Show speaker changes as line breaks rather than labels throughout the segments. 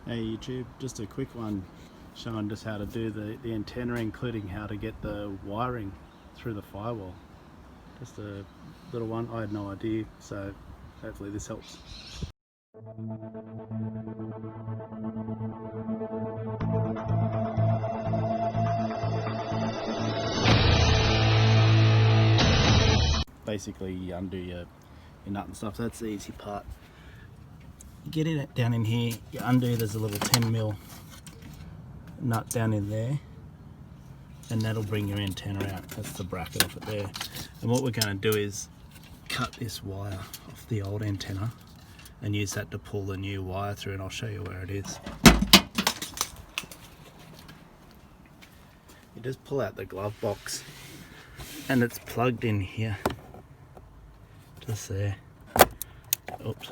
Hey YouTube, just a quick one showing just how to do the antenna, including how to get the wiring through the firewall. Just a little one, I had no idea, so hopefully this helps. Basically you undo your nut and stuff, that's the easy part. You get it down in here, you undo, there's a little 10mm nut down in there, and that'll bring your antenna out. That's the bracket off it there. And what we're going to do is cut this wire off the old antenna and use that to pull the new wire through, and I'll show you where it is. You just pull out the glove box and it's plugged in here, just there. Oops.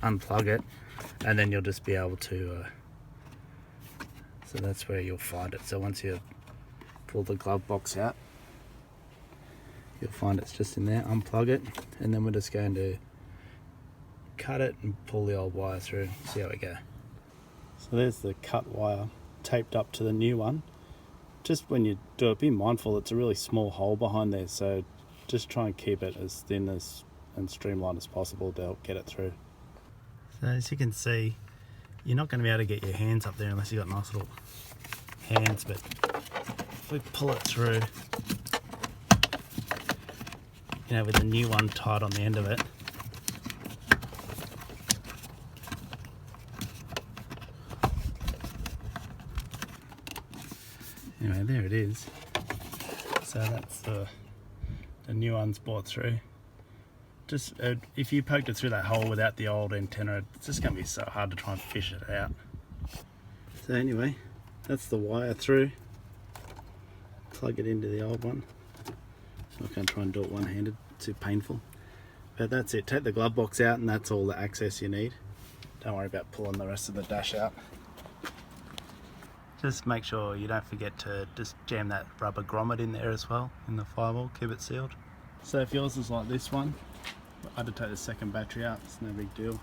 Unplug it and then you'll just be able to so that's where you'll find it. So once you pull the glove box out, you'll find it's just in there. Unplug it, and then we're just going to cut it and pull the old wire through. See how we go. So there's the cut wire taped up to the new one. Just when you do it, be mindful it's a really small hole behind there, so just try and keep it as thin as and streamlined as possible to help get it through. So as you can see, you're not going to be able to get your hands up there unless you've got nice little hands, but if we pull it through, you know, with the new one tied on the end of it, anyway, there it is. So that's the new one's brought through. Just if you poked it through that hole without the old antenna, it's just going to be so hard to try and fish it out. So anyway, that's the wire through. Plug it into the old one. I'm not going to try and do it one-handed, too painful. But that's it. Take the glove box out and that's all the access you need. Don't worry about pulling the rest of the dash out. Just make sure you don't forget to just jam that rubber grommet in there as well, in the firewall, keep it sealed. So if yours is like this one, I had to take the second battery out, it's no big deal.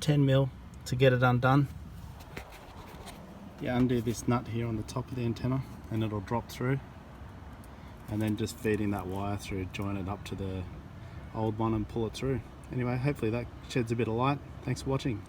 10mm to get it undone. You undo this nut here on the top of the antenna and it'll drop through, and then just feeding that wire through, join it up to the old one and pull it through. Anyway, hopefully that sheds a bit of light. Thanks for watching.